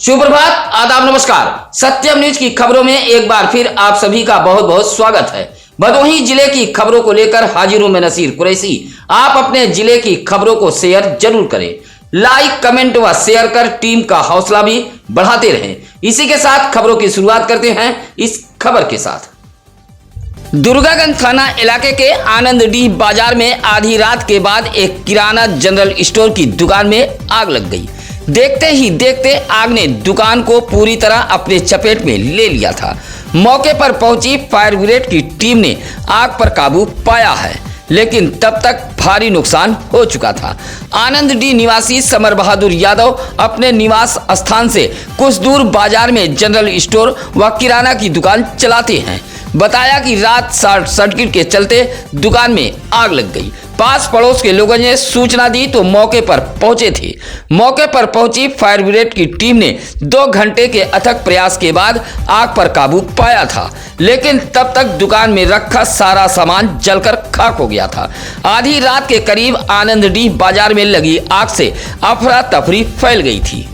सुप्रभात, आदाब, नमस्कार। सत्यम न्यूज की खबरों में एक बार फिर आप सभी का बहुत बहुत स्वागत है। भदोही जिले की खबरों को लेकर हाजिर हूं मैं नसीर कुरैशी। आप अपने जिले की खबरों को शेयर जरूर करें, लाइक, कमेंट व शेयर कर टीम का हौसला भी बढ़ाते रहें। इसी के साथ खबरों की शुरुआत करते हैं इस खबर के साथ। दुर्गागंज थाना इलाके के आनंदडीह बाजार में आधी रात के बाद एक किराना जनरल स्टोर की दुकान में आग लग गई। देखते ही देखते आग ने दुकान को पूरी तरह अपने चपेट में ले लिया था। मौके पर पहुंची फायर ब्रिगेड की टीम ने आग पर काबू पाया है, लेकिन तब तक भारी नुकसान हो चुका था। आनंदडीह निवासी समर बहादुर यादव अपने निवास स्थान से कुछ दूर बाजार में जनरल स्टोर व किराना की दुकान चलाते हैं। बताया कि रात शॉर्ट सर्किट के चलते दुकान में आग लग गई। पास पड़ोस के लोगों ने सूचना दी तो मौके पर पहुंचे थे। मौके पर पहुंची फायर ब्रिगेड की टीम ने 2 घंटे के अथक प्रयास के बाद आग पर काबू पाया था, लेकिन तब तक दुकान में रखा सारा सामान जलकर खाक हो गया था। आधी रात के करीब आनंदडीह बाजार में लगी आग से अफरा तफरी फैल गई थी।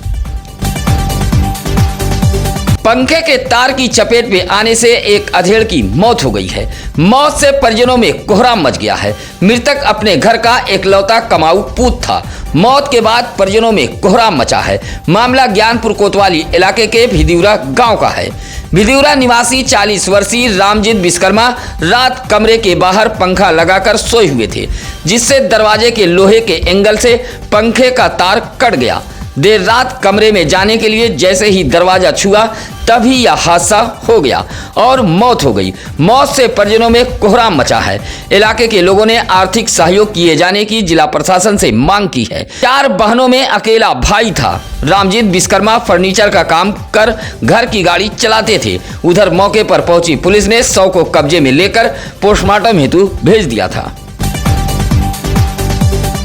पंखे के तार की चपेट में आने से एक अधेड़ की मौत हो गई है। मौत से परिजनों में कोहराम मच गया है। मृतक अपने घर का एकलौता कमाऊ पूत था। मौत के बाद परिजनों में कोहराम मचा है। मामला ज्ञानपुर कोतवाली इलाके के भिदिउरा गांव का है। भिदिउरा निवासी 40 वर्षीय रामजीत विश्वकर्मा रात कमरे के बाहर पंखा लगाकर सोए हुए थे, जिससे दरवाजे के लोहे के एंगल से पंखे का तार कट गया। देर रात कमरे में जाने के लिए जैसे ही दरवाजा छुआ तभी यह हादसा हो गया और मौत हो गई। मौत से परिजनों में कोहराम मचा है। इलाके के लोगों ने आर्थिक सहयोग किए जाने की जिला प्रशासन से मांग की है। 4 बहनों में अकेला भाई था। रामजीत विश्वकर्मा फर्नीचर का काम कर घर की गाड़ी चलाते थे। उधर मौके पर पहुंची पुलिस ने शव को कब्जे में लेकर पोस्टमार्टम हेतु भेज दिया था।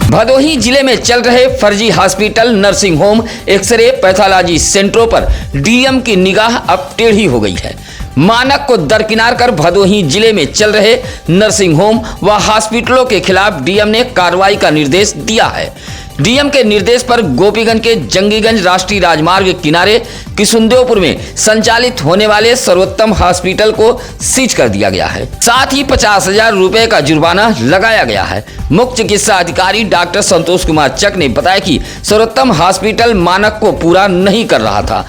भदोही जिले में चल रहे फर्जी hospital, nursing home, X-ray, pathology सेंटरों पर डीएम की निगाह अब टेढ़ी हो गई है। मानक को दरकिनार कर भदोही जिले में चल रहे नर्सिंग होम व हॉस्पिटलों के खिलाफ डीएम ने कार्रवाई का निर्देश दिया है। डीएम के निर्देश पर गोपीगंज के जंगीगंज राष्ट्रीय राजमार्ग किनारे किशुनदेवपुर में संचालित होने वाले सर्वोत्तम हॉस्पिटल को सीज कर दिया गया है। साथ ही 50,000 रुपए का जुर्माना लगाया गया है। मुख्य चिकित्सा अधिकारी डॉक्टर संतोष कुमार चक ने बताया कि सर्वोत्तम हॉस्पिटल मानक को पूरा नहीं कर रहा था।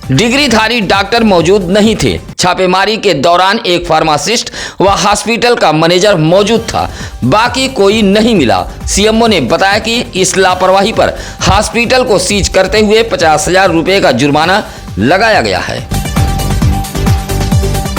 डिग्रीधारी डॉक्टर मौजूद नहीं थे। छापेमारी के दौरान एक फार्मासिस्ट व हॉस्पिटल का मैनेजर मौजूद था, बाकी कोई नहीं मिला। सीएमओ ने बताया कि इस लापरवाही पर हॉस्पिटल को सीज करते हुए 50,000 रुपए का जुर्माना लगाया गया है।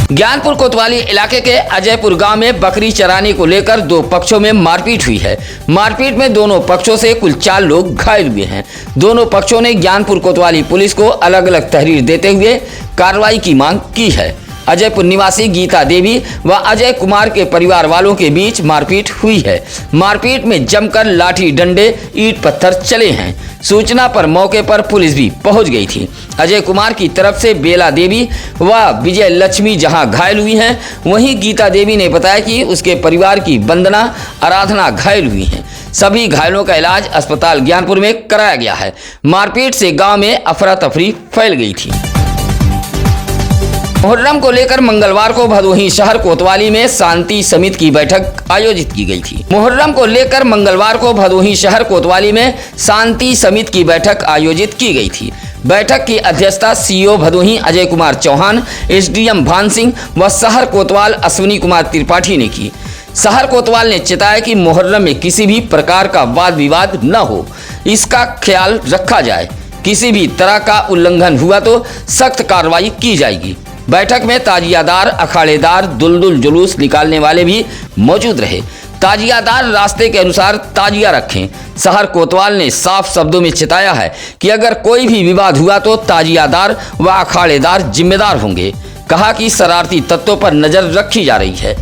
ज्ञानपुर कोतवाली इलाके के अजयपुर गांव में बकरी चराने को लेकर 2 पक्षों में मारपीट हुई है। मारपीट में दोनों पक्षों से कुल 4 लोग घायल हुए हैं। दोनों पक्षों ने ज्ञानपुर कोतवाली पुलिस को अलग अलग तहरीर देते हुए कार्रवाई की मांग की है। अजयपुर निवासी गीता देवी व अजय कुमार के परिवार वालों के बीच मारपीट हुई है। मारपीट में जमकर लाठी, डंडे, ईंट पत्थर चले हैं। सूचना पर मौके पर पुलिस भी पहुंच गई थी। अजय कुमार की तरफ से बेला देवी व विजय लक्ष्मी जहां घायल हुई हैं, वहीं गीता देवी ने बताया कि उसके परिवार की वंदना, आराधना घायल हुई हैं। सभी घायलों का इलाज अस्पताल ज्ञानपुर में कराया गया है। मारपीट से गाँव में अफरा तफरी फैल गई थी। मुहर्रम को लेकर मंगलवार को भदोही शहर कोतवाली में शांति समिति की बैठक आयोजित की गई थी। मुहर्रम को लेकर मंगलवार को भदोही शहर कोतवाली में शांति समिति की बैठक आयोजित की गई थी। बैठक की अध्यक्षता सीईओ भदोही अजय कुमार चौहान, एसडीएम भान सिंह व शहर कोतवाल अश्विनी कुमार त्रिपाठी ने की। शहर कोतवाल ने चेताया कि मुहर्रम में किसी भी प्रकार का वाद विवाद न हो, इसका ख्याल रखा जाए। किसी भी तरह का उल्लंघन हुआ तो सख्त कार्रवाई की जाएगी। बैठक में ताजियादार, अखाड़ेदार, दुलदुल जुलूस निकालने वाले भी मौजूद रहे। ताजियादार रास्ते के अनुसार ताजिया रखें। शहर कोतवाल ने साफ शब्दों में चेताया है कि अगर कोई भी विवाद हुआ तो ताजियादार व अखाड़ेदार जिम्मेदार होंगे। कहा कि शरारती तत्वों पर नजर रखी जा रही है।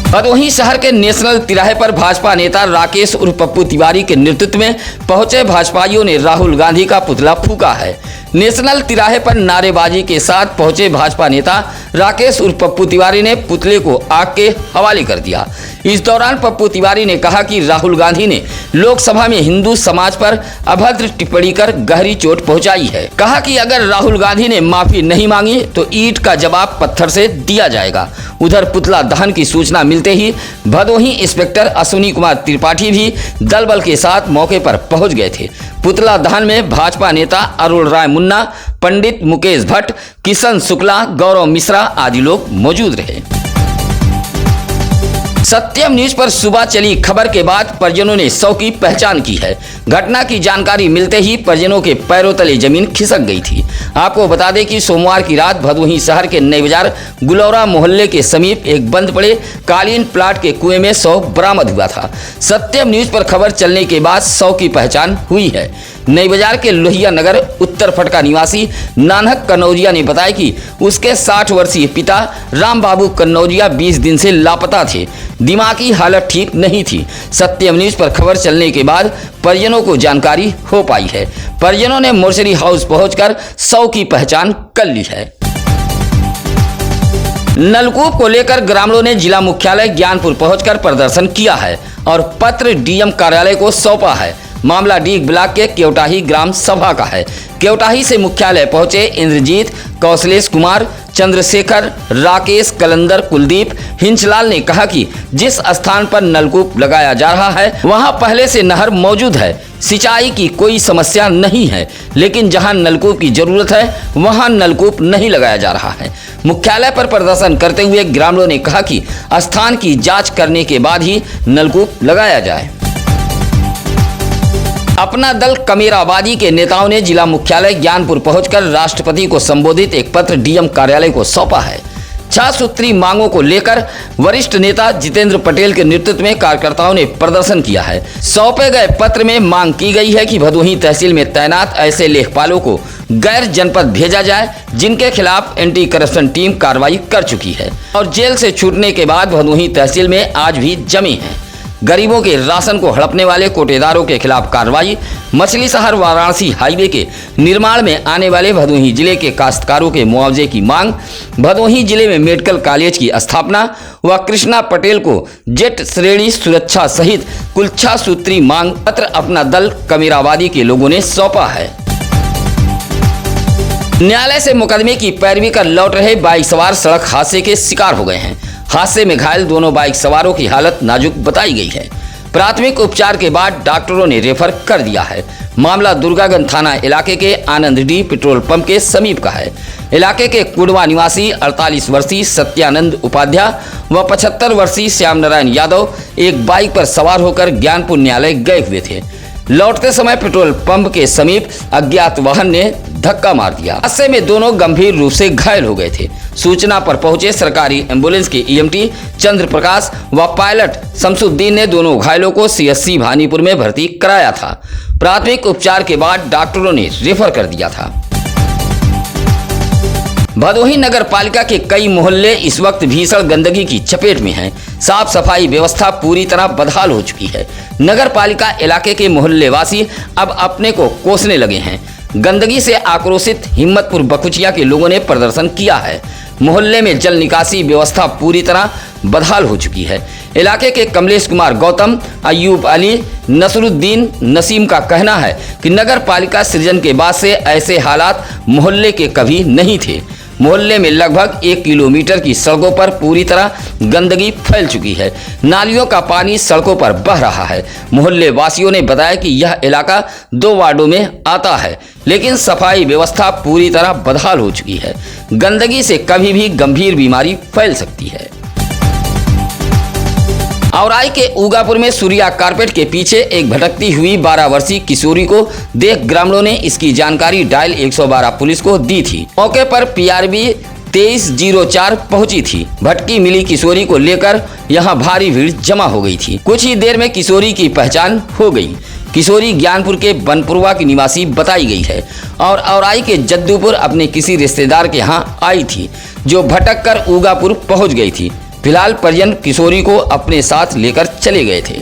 भदोही शहर के नेशनल तिराहे पर भाजपा नेता राकेश उर्फ पप्पू तिवारी के नेतृत्व में पहुंचे भाजपाइयों ने राहुल गांधी का पुतला फूंका है। नेशनल तिराहे पर नारेबाजी के साथ पहुंचे भाजपा नेता राकेश उर्फ पप्पू तिवारी ने पुतले को आग के हवाले कर दिया। इस दौरान पप्पू तिवारी ने कहा कि राहुल गांधी ने लोकसभा में हिंदू समाज पर अभद्र टिप्पणी कर गहरी चोट पहुंचाई है। कहा कि अगर राहुल गांधी ने माफी नहीं मांगी तो ईंट का जवाब पत्थर से दिया जाएगा। उधर पुतला दहन की सूचना मिलते ही भदोही इंस्पेक्टर अश्विनी कुमार त्रिपाठी भी दल बल के साथ मौके पर पहुंच गए थे। पुतला दहन में भाजपा नेता अरुण राय मुन्ना, पंडित मुकेश भट्ट, किशन शुक्ला, गौरव मिश्रा आदि लोग मौजूद रहे। सत्यम न्यूज पर सुबह चली खबर के बाद परिजनों ने शव की पहचान की है। घटना की जानकारी मिलते ही परिजनों के पैरों तले जमीन खिसक गई थी। आपको बता दें कि सोमवार की रात भदोही शहर के नई बाजार गुलौरा मोहल्ले के समीप एक बंद पड़े कालीन प्लाट के कुएं में शव बरामद हुआ था। सत्यम न्यूज पर खबर चलने के बाद शव की पहचान हुई है। नई बाजार के लोहिया नगर उत्तर फटका निवासी नानक कन्नौजिया ने बताया कि उसके 60 वर्षीय पिता राम बाबू कन्नौजिया 20 दिन से लापता थे। दिमागी हालत ठीक नहीं थी। सत्यम न्यूज पर खबर चलने के बाद परिजनों को जानकारी हो पाई है। परिजनों ने मोर्चरी हाउस पहुंचकर शव की पहचान कर ली है। नलकूप को लेकर ग्रामीणों ने जिला मुख्यालय ज्ञानपुर पहुंचकर प्रदर्शन किया है और पत्र डीएम कार्यालय को सौंपा है। मामला डीग ब्लॉक के केवटाही ग्राम सभा का है। केवटाही से मुख्यालय पहुंचे इंद्रजीत, कौशलेश कुमार, चंद्रशेखर, राकेश, कलंदर, कुलदीप, हिंचलाल ने कहा कि जिस स्थान पर नलकूप लगाया जा रहा है वहां पहले से नहर मौजूद है, सिंचाई की कोई समस्या नहीं है, लेकिन जहां नलकूप की जरूरत है वहां नलकूप नहीं लगाया जा रहा है। मुख्यालय पर प्रदर्शन करते हुए ग्रामीणों ने कहा कि स्थान की जांच करने के बाद ही नलकूप लगाया जाए। अपना दल कमेराबादी के नेताओं ने जिला मुख्यालय ज्ञानपुर पहुंचकर राष्ट्रपति को संबोधित एक पत्र डीएम कार्यालय को सौंपा है। 6 सूत्री मांगों को लेकर वरिष्ठ नेता जितेंद्र पटेल के नेतृत्व में कार्यकर्ताओं ने प्रदर्शन किया है। सौंपे गए पत्र में मांग की गई है कि भदोही तहसील में तैनात ऐसे लेखपालों को गैर जनपद भेजा जाए जिनके खिलाफ एंटी करप्शन टीम कार्रवाई कर चुकी है और जेल से छूटने के बाद भदोही तहसील में आज भी जमी है। गरीबों के राशन को हड़पने वाले कोटेदारों के खिलाफ कार्रवाई, मछली शहर वाराणसी हाईवे के निर्माण में आने वाले भदोही जिले के काश्तकारों के मुआवजे की मांग, भदोही जिले में मेडिकल कॉलेज की स्थापना व कृष्णा पटेल को जेट श्रेणी सुरक्षा सहित कुल 6 सूत्री मांग पत्र अपना दल कमेराबादी के लोगों ने सौंपा है। न्यायालय से मुकदमे की पैरवी कर लौट रहे बाइक सवार सड़क हादसे के शिकार हो गए हैं। हादसे में घायल दोनों बाइक सवारों की हालत नाजुक बताई गई है। प्राथमिक उपचार के बाद डॉक्टरों ने रेफर कर दिया है। मामला दुर्गागंज थाना इलाके के आनंद डी पेट्रोल पंप के समीप का है। इलाके के कुड़वा निवासी 48 वर्षीय सत्यानंद उपाध्याय व 75 वर्षीय श्याम नारायण यादव एक बाइक पर सवार होकर ज्ञानपुर न्यायालय गए हुए थे। लौटते समय पेट्रोल पंप के समीप अज्ञात वाहन ने धक्का मार दिया। हादसे में दोनों गंभीर रूप से घायल हो गए थे। सूचना पर पहुंचे सरकारी एम्बुलेंस के ईएमटी चंद्र प्रकाश व पायलट शमसुद्दीन ने दोनों घायलों को सीएससी भानीपुर में भर्ती कराया था। प्राथमिक उपचार के बाद डॉक्टरों ने रेफर कर दिया था। भदोही नगर पालिका के कई मोहल्ले इस वक्त भीषण गंदगी की चपेट में हैं। साफ सफाई व्यवस्था पूरी तरह बदहाल हो चुकी है। नगर पालिका इलाके के मोहल्लेवासी अब अपने को कोसने लगे हैं। गंदगी से आक्रोशित हिम्मतपुर बखुचिया के लोगों ने प्रदर्शन किया है। मोहल्ले में जल निकासी व्यवस्था पूरी तरह बदहाल हो चुकी है। इलाके के कमलेश कुमार गौतम, अयूब अली, नसरुद्दीन नसीम का कहना है कि नगर पालिका सृजन के बाद से ऐसे हालात मोहल्ले के कभी नहीं थे। मोहल्ले में लगभग 1 किलोमीटर की सड़कों पर पूरी तरह गंदगी फैल चुकी है। नालियों का पानी सड़कों पर बह रहा है। मोहल्ले वासियों ने बताया कि यह इलाका 2 वार्डों में आता है, लेकिन सफाई व्यवस्था पूरी तरह बदहाल हो चुकी है। गंदगी से कभी भी गंभीर बीमारी फैल सकती है। औराई के उगापुर में सूर्या कारपेट के पीछे एक भटकती हुई 12 वर्षीय किशोरी को देख ग्रामीणों ने इसकी जानकारी डायल 112 पुलिस को दी थी। मौके पर पीआरबी 2304 पहुंची थी। भटकी मिली किशोरी को लेकर यहां भारी भीड़ जमा हो गई थी। कुछ ही देर में किशोरी की पहचान हो गई। किशोरी ज्ञानपुर के बनपुरवा की निवासी बताई गई है और औराई के जद्दूपुर अपने किसी रिश्तेदार के यहाँ आई थी, जो भटक कर उगापुर पहुंच गई थी। फिलहाल परिजन किशोरी को अपने साथ लेकर चले गए थे।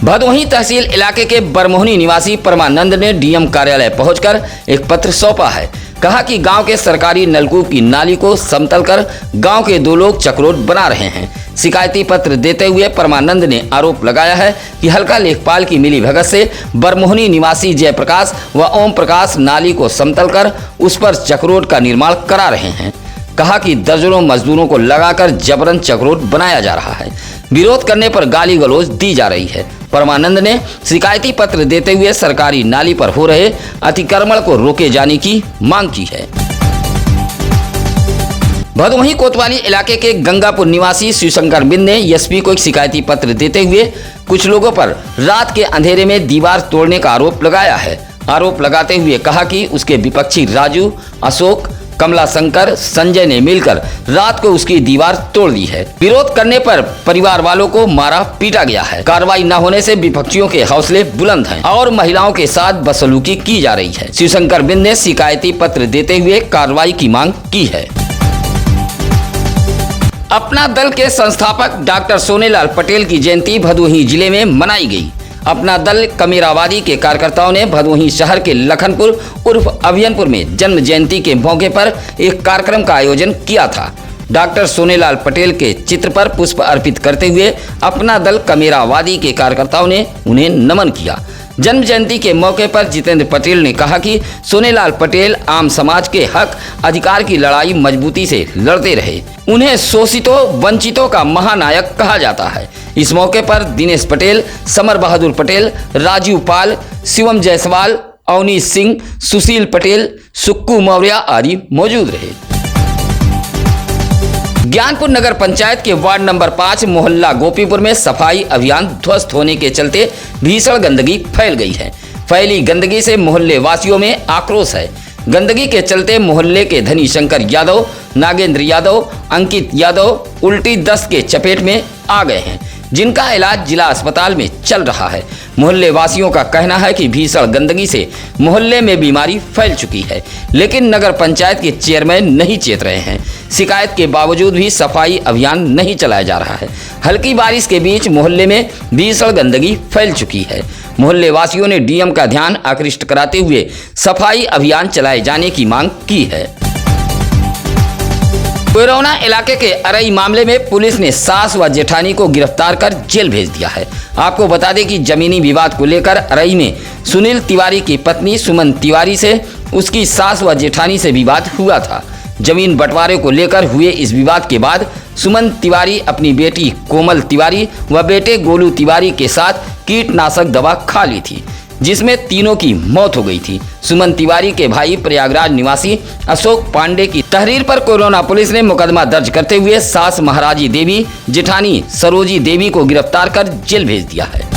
भदोही तहसील इलाके के बरमोहनी निवासी परमानंद ने डीएम कार्यालय पहुंचकर एक पत्र सौंपा है। कहा कि गांव के सरकारी नलकूप की नाली को समतल कर गांव के 2 लोग चक्रोट बना रहे हैं। शिकायती पत्र देते हुए परमानंद ने आरोप लगाया है कि हल्का लेखपाल की मिलीभगत से बरमोहनी निवासी जयप्रकाश व ओम प्रकाश नाली को समतल कर उस पर चक्रोट का निर्माण करा रहे हैं। कहा कि दर्जनों मजदूरों को लगाकर जबरन चक्रोट बनाया जा रहा है। विरोध करने पर गाली गलौज दी जा रही है। परमानंद ने शिकायती पत्र देते हुए सरकारी नाली पर हो रहे अतिक्रमण को रोके जाने की मांग की है। भदोही कोतवाली इलाके के गंगापुर निवासी शिवशंकर बिंद ने एसपी को एक शिकायती पत्र देते हुए कुछ लोगों पर रात के अंधेरे में दीवार तोड़ने का आरोप लगाया है। आरोप लगाते हुए कहा कि उसके विपक्षी राजू, अशोक, कमला शंकर, संजय ने मिलकर रात को उसकी दीवार तोड़ दी है। विरोध करने पर परिवार वालों को मारा पीटा गया है। कार्रवाई न होने से विपक्षियों के हौसले बुलंद हैं और महिलाओं के साथ बदसलूकी की जा रही है। शिवशंकर बिंद ने शिकायती पत्र देते हुए कार्रवाई की मांग की है। अपना दल के संस्थापक डॉक्टर सोनेलाल पटेल की जयंती भदोही जिले में मनाई गई। अपना दल कमेरावादी के कार्यकर्ताओं ने भदोही शहर के लखनपुर उर्फ अभियनपुर में जन्म जयंती के मौके पर एक कार्यक्रम का आयोजन किया था। डॉक्टर सोनेलाल पटेल के चित्र पर पुष्प अर्पित करते हुए अपना दल कमेरावादी के कार्यकर्ताओं ने उन्हें नमन किया। जन्म जयंती के मौके पर जितेंद्र पटेल ने कहा कि सोनेलाल पटेल आम समाज के हक अधिकार की लड़ाई मजबूती से लड़ते रहे। उन्हें शोषितों वंचितों का महानायक कहा जाता है। इस मौके पर दिनेश पटेल, समर बहादुर पटेल, राजीव पाल, शिवम जायसवाल, अवनीश सिंह, सुशील पटेल, सुक्कू मौर्य आदि मौजूद रहे। ज्ञानपुर नगर पंचायत के वार्ड नंबर 5 मोहल्ला गोपीपुर में सफाई अभियान ध्वस्त होने के चलते भीषण गंदगी फैल गई है। फैली गंदगी से मोहल्ले वासियों में आक्रोश है। गंदगी के चलते मोहल्ले के धनी शंकर यादव, नागेंद्र यादव, अंकित यादव उल्टी दस्त के चपेट में आ गए हैं, जिनका इलाज जिला अस्पताल में चल रहा है। मोहल्ले वासियों का कहना है कि भीषण गंदगी से मोहल्ले में बीमारी फैल चुकी है, लेकिन नगर पंचायत के चेयरमैन नहीं चेत रहे हैं। शिकायत के बावजूद भी सफाई अभियान नहीं चलाया जा रहा है। हल्की बारिश के बीच मोहल्ले में भीषण गंदगी फैल चुकी है। मोहल्ले वासियों ने डीएम का ध्यान आकृष्ट कराते हुए सफाई अभियान चलाए जाने की मांग की है। कोयरौना इलाके के अरई मामले में पुलिस ने सास व जेठानी को गिरफ्तार कर जेल भेज दिया है। आपको बता दें कि जमीनी विवाद को लेकर अरई में सुनील तिवारी की पत्नी सुमन तिवारी से उसकी सास व जेठानी से विवाद हुआ था। जमीन बंटवारे को लेकर हुए इस विवाद के बाद सुमन तिवारी अपनी बेटी कोमल तिवारी व बेटे गोलू तिवारी के साथ कीटनाशक दवा खा ली थी, जिसमें तीनों की मौत हो गई थी। सुमन तिवारी के भाई प्रयागराज निवासी अशोक पांडे की तहरीर पर कोयरौना पुलिस ने मुकदमा दर्ज करते हुए सास महाराजी देवी, जेठानी सरोजी देवी को गिरफ्तार कर जेल भेज दिया है।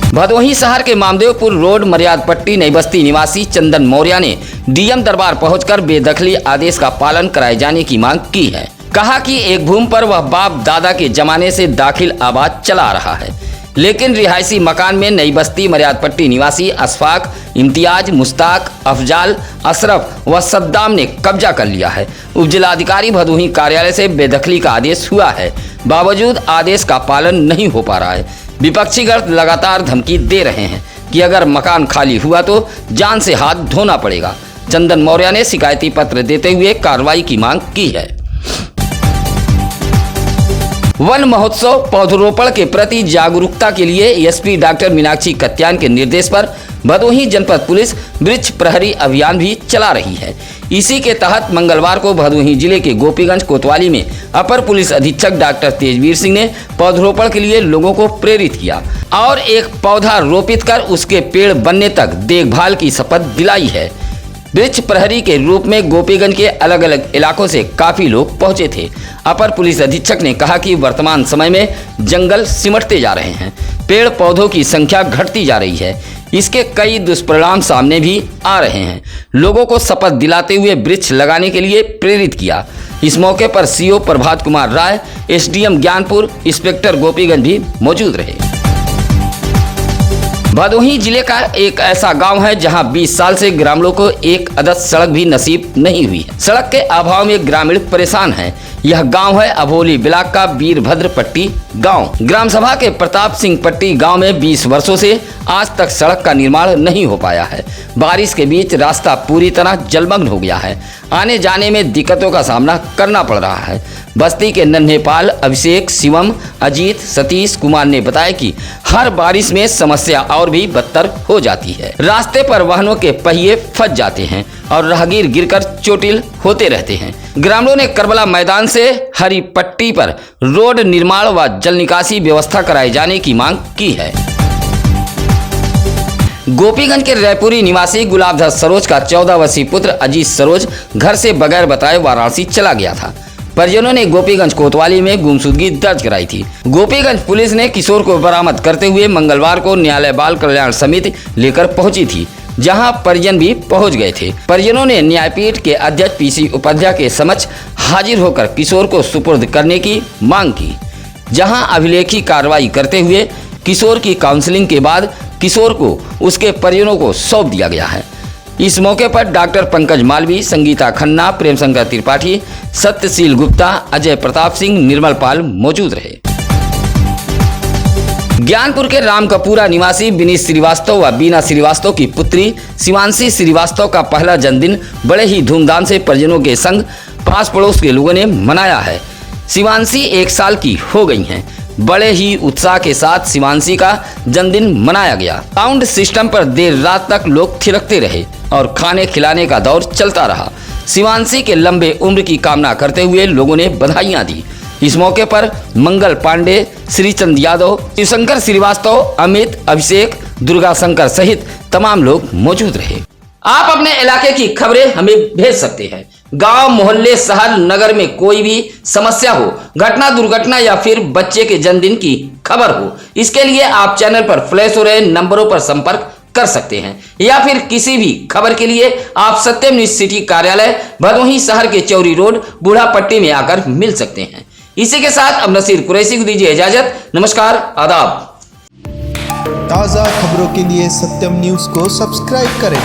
भदोही शहर के मामदेवपुर रोड मर्याद पट्टी नई बस्ती निवासी चंदन मौर्य ने डीएम दरबार पहुंचकर बेदखली आदेश का पालन कराए जाने की मांग की है। कहा कि एक भूमि पर वह बाप दादा के जमाने से दाखिल आबाद चला रहा है, लेकिन रिहायशी मकान में नई बस्ती मर्याद पट्टी निवासी अशफाक, इम्तियाज, मुश्ताक, अफजाल, अशरफ व सद्दाम ने कब्जा कर लिया है। उपजिलाधिकारी भदोही कार्यालय से बेदखली का आदेश हुआ है, बावजूद आदेश का पालन नहीं हो पा रहा है। विपक्षी गण लगातार धमकी दे रहे हैं कि अगर मकान खाली हुआ तो जान से हाथ धोना पड़ेगा। चंदन मौर्य ने शिकायती पत्र देते हुए कार्रवाई की मांग की है। वन महोत्सव पौधरोपण के प्रति जागरूकता के लिए एसपी डॉक्टर मीनाक्षी कत्यान के निर्देश पर भदोही जनपद पुलिस वृक्ष प्रहरी अभियान भी चला रही है। इसी के तहत मंगलवार को भदोही जिले के गोपीगंज कोतवाली में अपर पुलिस अधीक्षक डॉक्टर तेजवीर सिंह ने पौधरोपण के लिए लोगों को प्रेरित किया और एक पौधा रोपित कर उसके पेड़ बनने तक देखभाल की शपथ दिलाई है। वृक्ष प्रहरी के रूप में गोपीगंज के अलग अलग इलाकों से काफी लोग पहुंचे थे। अपर पुलिस अधीक्षक ने कहा कि वर्तमान समय में जंगल सिमटते जा रहे हैं, पेड़ पौधों की संख्या घटती जा रही है, इसके कई दुष्परिणाम सामने भी आ रहे हैं। लोगों को शपथ दिलाते हुए वृक्ष लगाने के लिए प्रेरित किया। इस मौके पर CO Prabhat Kumar Rai, SDM Gyanpur, inspector Gopiganj भी मौजूद रहे। भदोही जिले का एक ऐसा गांव है जहां 20 साल से ग्रामीणों को एक अदद सड़क भी नसीब नहीं हुई है। सड़क के अभाव में ग्रामीण परेशान हैं। यह गांव है अभोली ब्लॉक का वीरभद्र पट्टी गांव। ग्राम सभा के प्रताप सिंह पट्टी गांव में 20 वर्षों से आज तक सड़क का निर्माण नहीं हो पाया है। बारिश के बीच रास्ता पूरी तरह जलमग्न हो गया है। आने जाने में दिक्कतों का सामना करना पड़ रहा है। बस्ती के नन्हेपाल अभिषेक, शिवम, अजीत, सतीश कुमार ने बताया कि हर बारिश में समस्या और भी बदतर हो जाती है। रास्ते पर वाहनों के पहिए फंस जाते हैं और राहगीर गिरकर चोटिल होते रहते हैं। ग्रामीणों ने करबला मैदान से हरी पट्टी पर रोड निर्माण व जल निकासी व्यवस्था कराए जाने की मांग की है। गोपीगंज के रायपुरी निवासी गुलाबधर सरोज का 14 वर्षीय पुत्र अजीत सरोज घर से बगैर बताए वाराणसी चला गया था। परिजनों ने गोपीगंज कोतवाली में गुमशुदगी दर्ज कराई थी। गोपीगंज पुलिस ने किशोर को बरामद करते हुए मंगलवार को न्यायालय बाल कल्याण समिति लेकर पहुंची थी, जहां परिजन भी पहुंच गए थे। परिजनों ने न्यायपीठ के अध्यक्ष पीसी उपाध्याय के समक्ष हाजिर होकर किशोर को सुपुर्द करने की मांग की, जहां अभिलेखी कार्रवाई करते हुए किशोर की काउंसलिंग के बाद किशोर को उसके परिजनों को सौंप दिया गया है। इस मौके पर डॉक्टर पंकज मालवी, संगीता खन्ना, प्रेम शंकर त्रिपाठी, सत्यशील गुप्ता, अजय प्रताप सिंह, निर्मल पाल मौजूद रहे। ज्ञानपुर के रामकपूरा निवासी विनीत श्रीवास्तव व बीना श्रीवास्तव की पुत्री शिवांशी श्रीवास्तव का पहला जन्मदिन बड़े ही धूमधाम से परिजनों के संग पास पड़ोस के लोगों ने मनाया है। शिवांशी 1 साल की हो गई हैं। बड़े ही उत्साह के साथ शिवांशी का जन्मदिन मनाया गया। साउंड सिस्टम पर देर रात तक लोग थिरकते रहे और खाने खिलाने का दौर चलता रहा। शिवांशी के लंबे उम्र की कामना करते हुए लोगों ने बधाइयां दी। इस मौके पर मंगल पांडे, श्रीचंद यादव, शिवशंकर श्रीवास्तव, अमित, अभिषेक, दुर्गा शंकर सहित तमाम लोग मौजूद रहे। आप अपने इलाके की खबरें हमें भेज सकते हैं। गांव, मोहल्ले, शहर, नगर में कोई भी समस्या हो, घटना, दुर्घटना या फिर बच्चे के जन्मदिन की खबर हो, इसके लिए आप चैनल पर फ्लैश हो रहे नंबरों पर संपर्क कर सकते हैं, या फिर किसी भी खबर के लिए आप सत्यम न्यूज सिटी कार्यालय भदोही शहर के चौरी रोड बूढ़ा पट्टी में आकर मिल सकते हैं। इसी के साथ अब नसीर कुरैशी को दीजिए इजाजत। नमस्कार, आदाब। ताज़ा खबरों के लिए सत्यम न्यूज को सब्सक्राइब करें